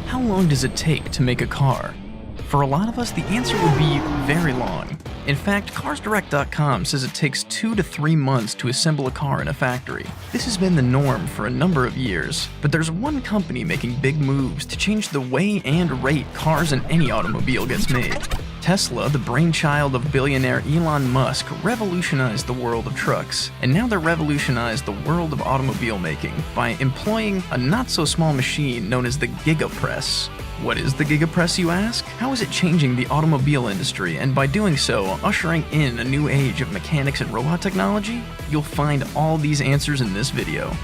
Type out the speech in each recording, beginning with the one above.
How long does it take to make a car? For a lot of us, the answer would be very long. In fact, CarsDirect.com says it takes 2 to 3 months to assemble a car in a factory. This has been the norm for a number of years, but there's one company making big moves to change the way and rate cars in any automobile gets made. Tesla, the brainchild of billionaire Elon Musk, revolutionized the world of trucks, and now they're revolutionized the world of automobile making by employing a not-so-small machine known as the Giga Press. What is the Giga Press, you ask? How is it changing the automobile industry, and by doing so, ushering in a new age of mechanics and robot technology? You'll find all these answers in this video.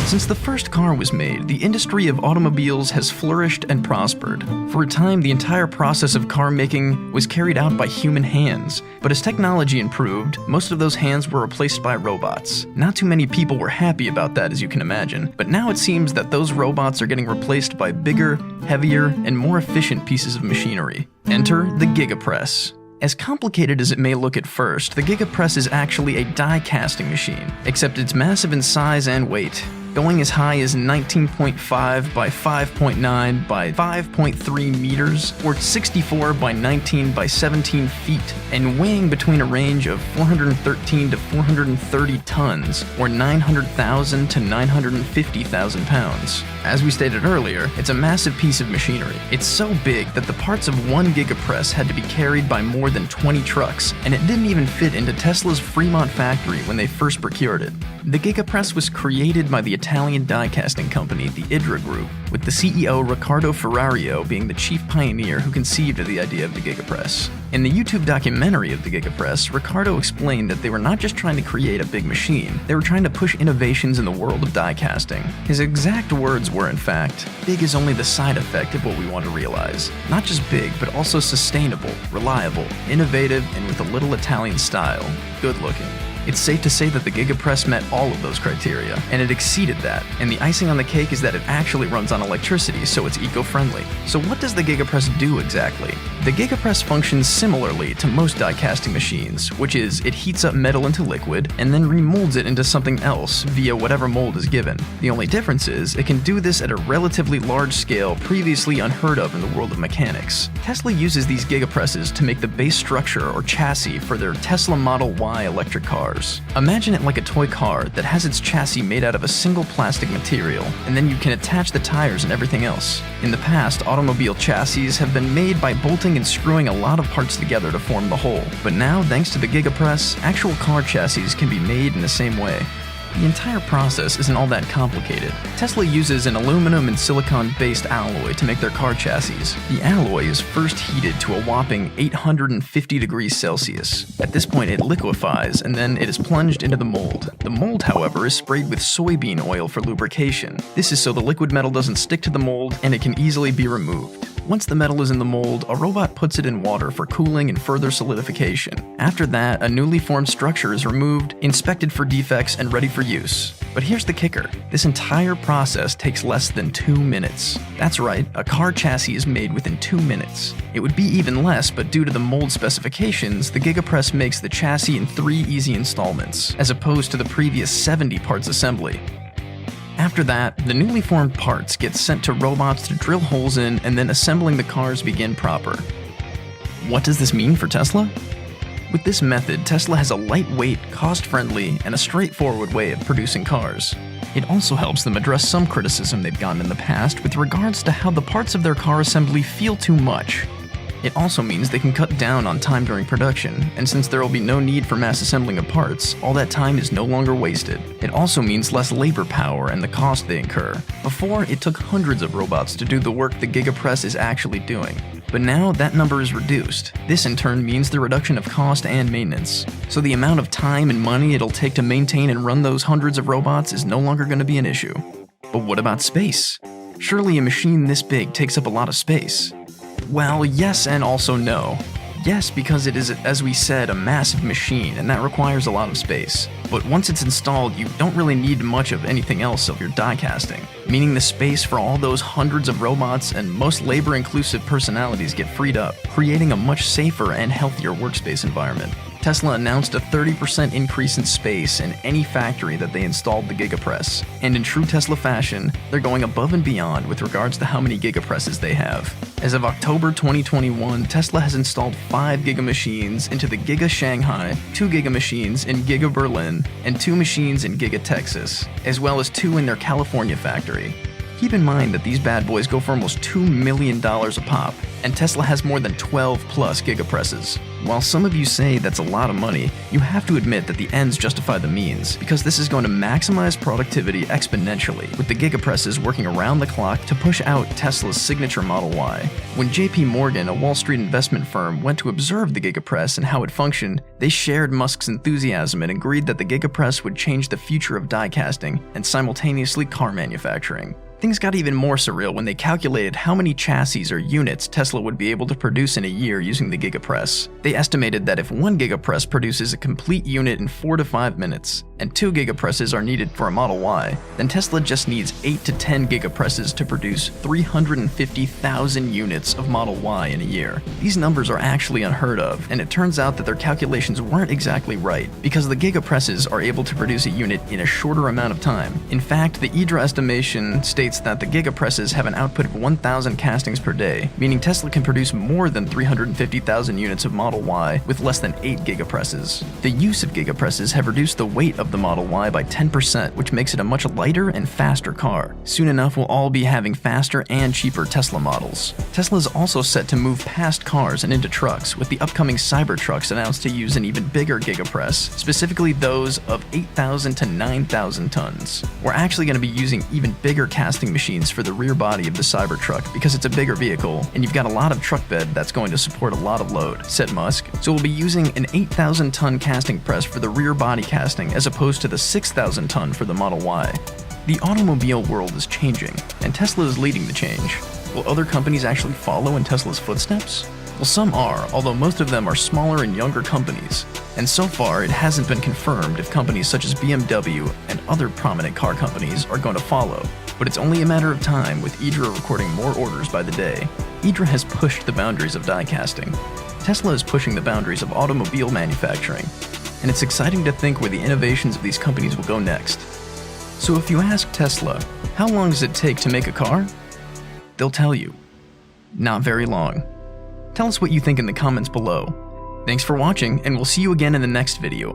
Since the first car was made, the industry of automobiles has flourished and prospered. For a time, the entire process of car making was carried out by human hands, but as technology improved, most of those hands were replaced by robots. Not too many people were happy about that, as you can imagine, but now it seems that those robots are getting replaced by bigger, heavier, and more efficient pieces of machinery. Enter the Giga Press. As complicated as it may look at first, the Giga Press is actually a die casting machine, except it's massive in size and weight, going as high as 19.5 by 5.9 by 5.3 meters, or 64 by 19 by 17 feet, and weighing between a range of 413 to 430 tons, or 900,000 to 950,000 pounds. As we stated earlier, it's a massive piece of machinery. It's so big that the parts of one Giga Press had to be carried by more than 20 trucks, and it didn't even fit into Tesla's Fremont factory when they first procured it. The Giga Press was created by the Italian die-casting company, the Idra Group, with the CEO Riccardo Ferrario being the chief pioneer who conceived of the idea of the Giga Press. In the YouTube documentary of the Giga Press, Riccardo explained that they were not just trying to create a big machine, they were trying to push innovations in the world of die-casting. His exact words were, in fact, "Big is only the side effect of what we want to realize. Not just big, but also sustainable, reliable, innovative, and with a little Italian style. Good looking." It's safe to say that the Giga Press met all of those criteria, and it exceeded that, and the icing on the cake is that it actually runs on electricity, so it's eco-friendly. So what does the Giga Press do exactly? The Giga Press functions similarly to most die-casting machines, which is it heats up metal into liquid and then remolds it into something else via whatever mold is given. The only difference is it can do this at a relatively large scale previously unheard of in the world of mechanics. Tesla uses these Giga Presses to make the base structure or chassis for their Tesla Model Y electric car. Imagine it like a toy car that has its chassis made out of a single plastic material, and then you can attach the tires and everything else. In the past, automobile chassis have been made by bolting and screwing a lot of parts together to form the whole, but now, thanks to the Giga Press, actual car chassis can be made in the same way. The entire process isn't all that complicated. Tesla uses an aluminum and silicon-based alloy to make their car chassis. The alloy is first heated to a whopping 850 degrees Celsius. At this point, it liquefies, and then it is plunged into the mold. The mold, however, is sprayed with soybean oil for lubrication. This is so the liquid metal doesn't stick to the mold, and it can easily be removed. Once the metal is in the mold, a robot puts it in water for cooling and further solidification. After that, a newly formed structure is removed, inspected for defects, and ready for use. But here's the kicker. This entire process takes less than 2 minutes. That's right, a car chassis is made within 2 minutes. It would be even less, but due to the mold specifications, the Giga Press makes the chassis in 3 easy installments, as opposed to the previous 70 parts assembly. After that, the newly formed parts get sent to robots to drill holes in, and then assembling the cars begin proper. What does this mean for Tesla? With this method, Tesla has a lightweight, cost-friendly, and a straightforward way of producing cars. It also helps them address some criticism they've gotten in the past with regards to how the parts of their car assembly feel too much. It also means they can cut down on time during production, and since there will be no need for mass assembling of parts, all that time is no longer wasted. It also means less labor power and the cost they incur. Before, it took hundreds of robots to do the work the Giga Press is actually doing. But now, that number is reduced. This in turn means the reduction of cost and maintenance. So the amount of time and money it'll take to maintain and run those hundreds of robots is no longer going to be an issue. But what about space? Surely a machine this big takes up a lot of space. Well, yes and also no. Yes, because it is, as we said, a massive machine, and that requires a lot of space. But once it's installed, you don't really need much of anything else of your die casting, meaning the space for all those hundreds of robots and most labor-inclusive personalities get freed up, creating a much safer and healthier workspace environment. Tesla announced a 30% increase in space in any factory that they installed the Giga Press. And in true Tesla fashion, they're going above and beyond with regards to how many Giga Presses they have. As of October 2021, Tesla has installed 5 Giga machines into the Giga Shanghai, 2 Giga machines in Giga Berlin, and 2 machines in Giga Texas, as well as 2 in their California factory. Keep in mind that these bad boys go for almost $2 million a pop, and Tesla has more than 12 plus gigapresses. While some of you say that's a lot of money, you have to admit that the ends justify the means, because this is going to maximize productivity exponentially, with the gigapresses working around the clock to push out Tesla's signature Model Y. When JP Morgan, a Wall Street investment firm, went to observe the Gigapress and how it functioned, they shared Musk's enthusiasm and agreed that the Gigapress would change the future of die casting and simultaneously car manufacturing. Things got even more surreal when they calculated how many chassis or units Tesla would be able to produce in a year using the Gigapress. They estimated that if one Gigapress produces a complete unit in 4 to 5 minutes, and 2 Gigapresses are needed for a Model Y, then Tesla just needs 8 to 10 Gigapresses to produce 350,000 units of Model Y in a year. These numbers are actually unheard of, and it turns out that their calculations weren't exactly right, because the Gigapresses are able to produce a unit in a shorter amount of time. In fact, the idra estimation states that the Gigapresses have an output of 1,000 castings per day, meaning Tesla can produce more than 350,000 units of Model Y with less than 8 Gigapresses. The use of Gigapresses have reduced the weight of the Model Y by 10%, which makes it a much lighter and faster car. Soon enough, we'll all be having faster and cheaper Tesla models. Tesla is also set to move past cars and into trucks, with the upcoming cybertrucks announced to use an even bigger Gigapress, specifically those of 8,000 to 9,000 tons. We're actually going to be using even bigger casting machines for the rear body of the Cybertruck because it's a bigger vehicle and you've got a lot of truck bed that's going to support a lot of load, said Musk. So we'll be using an 8,000 ton casting press for the rear body casting as opposed to the 6,000 ton for the Model Y. The automobile world is changing, and Tesla is leading the change. Will other companies actually follow in Tesla's footsteps? Well, some are, although most of them are smaller and younger companies. And so far, it hasn't been confirmed if companies such as BMW and other prominent car companies are going to follow. But it's only a matter of time, with idra recording more orders by the day. Idra has pushed the boundaries of die casting. Tesla is pushing the boundaries of automobile manufacturing. And it's exciting to think where the innovations of these companies will go next. So if you ask Tesla, how long does it take to make a car? They'll tell you, not very long. Tell us what you think in the comments below. Thanks for watching, and we'll see you again in the next video.